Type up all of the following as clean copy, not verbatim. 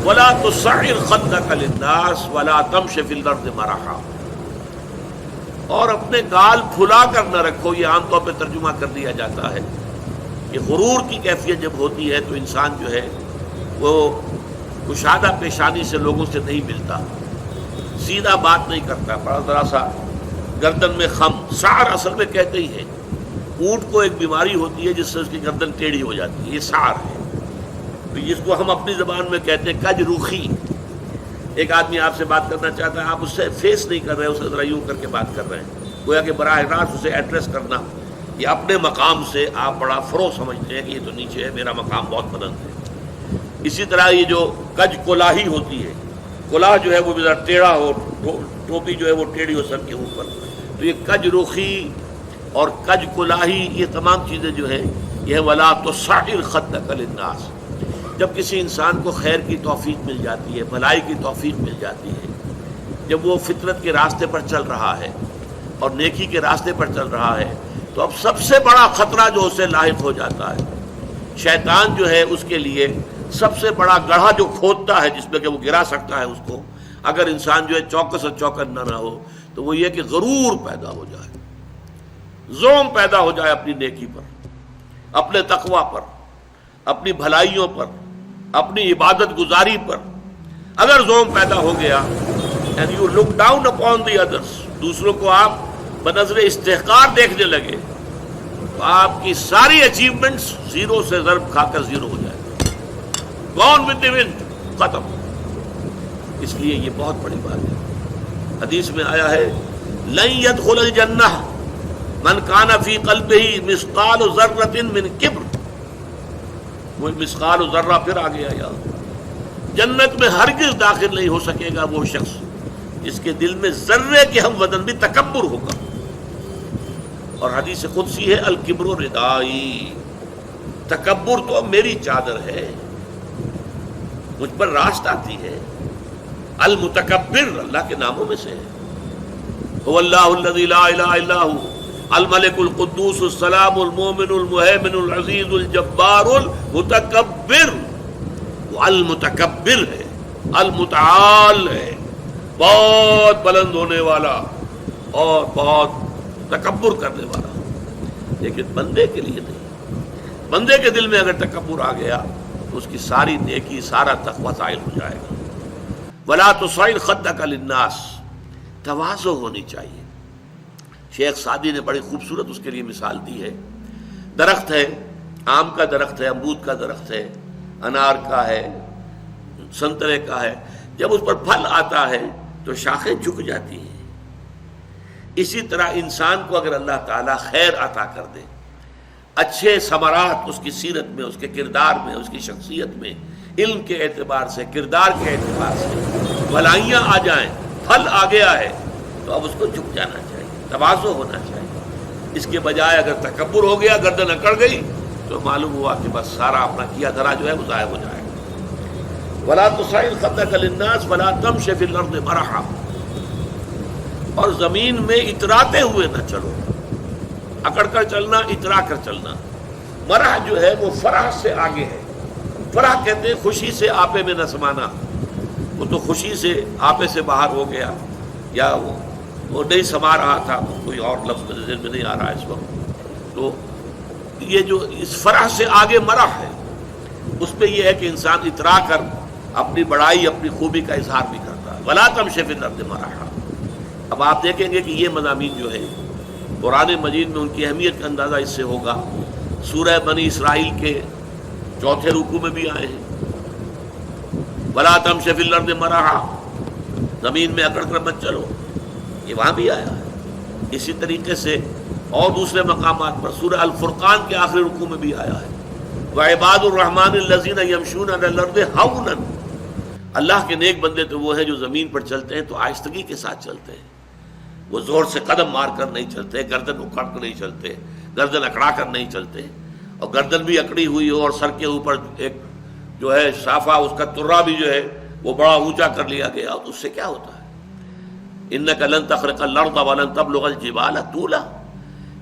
ولا تصعر خدك للناس ولا تمش في الارض مرحا، اور اپنے گال پھلا کر نہ رکھو. یہ عام طور پہ ترجمہ کر دیا جاتا ہے کہ غرور کی کیفیت جب ہوتی ہے تو انسان جو ہے وہ کشادہ پیشانی سے لوگوں سے نہیں ملتا، سیدھا بات نہیں کرتا، بڑا ذرا سا گردن میں خم. سعر اصل میں کہتے ہی ہے، اونٹ کو ایک بیماری ہوتی ہے جس سے اس کی گردن ٹیڑھی ہو جاتی ہے، یہ سعر ہے. تو جس کو ہم اپنی زبان میں کہتے ہیں کج روخی. ایک آدمی آپ سے بات کرنا چاہتا ہے، آپ اس سے فیس نہیں کر رہے، اسے ذرا یوں کر کے بات کر رہے ہیں، گویا کہ براہ راست اسے ایڈریس کرنا. یہ اپنے مقام سے آپ بڑا فرو سمجھتے ہیں کہ یہ تو نیچے ہے، میرا مقام بہت بلند ہے. اسی طرح یہ جو کج کولاہی ہوتی ہے، کولاہ جو ہے وہ ذرا ٹیڑھا ہو، ٹوپی جو ہے وہ ٹیڑھی ہو سر کے اوپر، تو یہ کج روخی اور کج کولاہی یہ تمام چیزیں جو ہے یہ ولا تصعر خدک للناس. جب کسی انسان کو خیر کی توفیق مل جاتی ہے، بھلائی کی توفیق مل جاتی ہے، جب وہ فطرت کے راستے پر چل رہا ہے اور نیکی کے راستے پر چل رہا ہے، تو اب سب سے بڑا خطرہ جو اسے لاحق ہو جاتا ہے، شیطان جو ہے اس کے لیے سب سے بڑا گڑھا جو کھودتا ہے جس میں کہ وہ گرا سکتا ہے اس کو، اگر انسان جو ہے چوکس اور چوکنا نہ ہو، تو وہ یہ کہ غرور پیدا ہو جائے، زوم پیدا ہو جائے اپنی نیکی پر، اپنے تقوی پر، اپنی بھلائیوں پر، اپنی عبادت گزاری پر. اگر زوم پیدا ہو گیا and you look down upon the others، دوسروں کو آپ بنظر استحقار دیکھنے لگے، تو آپ کی ساری اچیومنٹس زیرو سے ضرب کھا کر زیرو ہو جائے، gone with the wind، ختم. اس لیے یہ بہت بڑی بات ہے. حدیث میں آیا ہے لن يدخل الجنہ من کان فی قلبہ مثقال ذرۃ من کبر. وہ مثقال ذرہ پھر آ گیا، یا جنت میں ہرگز داخل نہیں ہو سکے گا وہ شخص جس کے دل میں ذرے کے ہم وزن بھی تکبر ہوگا. اور حدیث قدسی ہے الکبر ردائی، تکبر تو میری چادر ہے، مجھ پر راست آتی ہے. المتکبر اللہ کے ناموں میں سے ہے، هو اللہ الذی لا الہ الا هو الملک القدوس السلام المومن المہیمن العزیز الجبار المتکبر. وہ المتکبر ہے، المتعال ہے، بہت بلند ہونے والا اور بہت تکبر کرنے والا. لیکن بندے کے لیے نہیں. بندے کے دل میں اگر تکبر آ گیا تو اس کی ساری نیکی، سارا تقویٰ زائل ہو جائے گا. ولا تصعر خدک للناس، تواضع ہونی چاہیے. شیخ سعدی نے بڑی خوبصورت اس کے لیے مثال دی ہے. درخت ہے، آم کا درخت ہے، امرود کا درخت ہے، انار کا ہے، سنترے کا ہے. جب اس پر پھل آتا ہے تو شاخیں جھک جاتی ہیں. اسی طرح انسان کو اگر اللہ تعالیٰ خیر عطا کر دے، اچھے ثمرات اس کی سیرت میں، اس کے کردار میں، اس کی شخصیت میں، علم کے اعتبار سے، کردار کے اعتبار سے بھلائیاں آ جائیں، پھل آ گیا ہے، تو اب اس کو جھک جانا چاہیے، تواضع ہونا چاہیے. اس کے بجائے اگر تکبر ہو گیا، گردن اکڑ گئی، تو معلوم ہوا کہ بس سارا اپنا کیا دھرا جو ہے وہ ضائع ہو جائے گا. ولا تصعر خدک للناس ولا تمش فی الارض مرحا، اور زمین میں اتراتے ہوئے نہ چلو، اکڑ کر چلنا، اترا کر چلنا. مرح جو ہے وہ فرح سے آگے ہے. فرح کہتے ہیں خوشی سے آپے میں نہ سمانا. وہ تو خوشی سے آپے سے باہر ہو گیا، یا وہ نہیں سما رہا تھا، کوئی اور لفظ ذہن میں نہیں آ رہا اس وقت. تو یہ جو اس فرح سے آگے مرح ہے، اس پہ یہ ہے کہ انسان اترا کر اپنی بڑائی، اپنی خوبی کا اظہار بھی کرتا ہے. ولا تمش فی الارض مرحا. اب آپ دیکھیں گے کہ یہ مضامین جو ہے قرآن مجید میں ان کی اہمیت کا اندازہ اس سے ہوگا. سورہ بنی اسرائیل کے 4 رکوع میں بھی آئے ہیں، ولا تمش فی الارض مرحا، زمین میں اکڑ کر مت چلو، یہ وہاں بھی آیا ہے. اسی طریقے سے اور دوسرے مقامات پر سورہ الفرقان کے آخری رکوع میں بھی آیا ہے، وعباد الرحمن الذین یمشون علی الارض ہونا. اللہ کے نیک بندے تو وہ ہیں جو زمین پر چلتے ہیں تو آہستگی کے ساتھ چلتے ہیں. وہ زور سے قدم مار کر نہیں چلتے، گردن اکھاڑ کر نہیں چلتے، گردن اکڑا کر نہیں چلتے. اور گردن بھی اکڑی ہوئی ہو اور سر کے اوپر ایک جو ہے صافہ، اس کا ترا بھی جو ہے وہ بڑا اونچا کر لیا گیا، تو اس سے کیا ہوتا ہے؟ انک لن تخرق الارض ولن تبلغ الجبال طولا.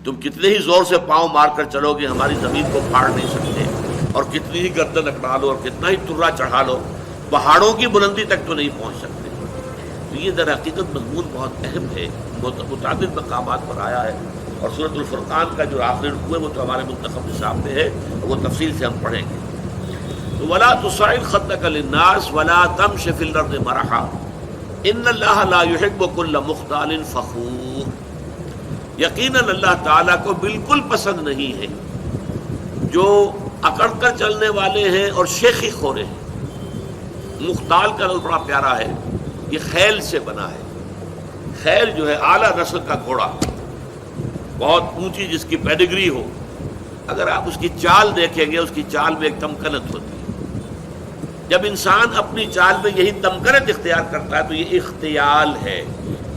تم کتنے ہی زور سے پاؤں مار کر چلو گے، ہماری زمین کو پھاڑ نہیں سکتے. اور کتنی ہی گردن اکڑا لو اور کتنا ہی ترا چڑھا لو، پہاڑوں کی بلندی تک تو نہیں پہنچ سکتے. تو یہ در حقیقت مضمون بہت اہم ہے، متعدد مقامات پر آیا ہے، اور سورۃ الفرقان کا جو آخری رکوع ہے وہ تو ہمارے منتخب نصاب میں ہے، اور وہ تفصیل سے ہم پڑھیں گے. تو ولا تصعر خدك للناس ولا تمش في الارض مرحا ان اللہ لا يحب كل مختال فخور. یقیناً اللہ تعالیٰ کو بالکل پسند نہیں ہے جو اکڑ کر چلنے والے ہیں اور شیخی خورے ہیں. مختال کا لفظ بڑا پیارا ہے، یہ خیل سے بنا ہے. خیل جو ہے اعلیٰ نسل کا گھوڑا، بہت اونچی جس کی پیڈگری ہو، اگر آپ اس کی چال دیکھیں گے اس کی چال میں ایک تمکنت ہوتی ہے. جب انسان اپنی چال میں یہی تمکنت اختیار کرتا ہے تو یہ اختیال ہے،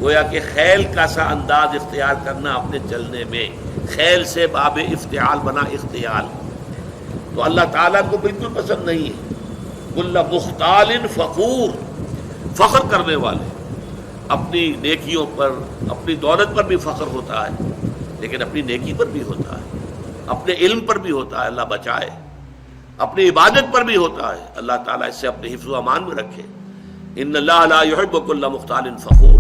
گویا کہ خیل کا سا انداز اختیار کرنا اپنے چلنے میں. خیل سے باب افتعال بنا اختیال. تو اللہ تعالیٰ کو بالکل پسند نہیں ہے. کل مختال فخور، فخر کرنے والے. اپنی نیکیوں پر، اپنی دولت پر بھی فخر ہوتا ہے، لیکن اپنی نیکی پر بھی ہوتا ہے، اپنے علم پر بھی ہوتا ہے، اللہ بچائے. اپنی عبادت پر بھی ہوتا ہے، اللہ تعالیٰ اس سے اپنے حفظ و امان میں رکھے. ان اللہ لا يحب كل مختال فخور.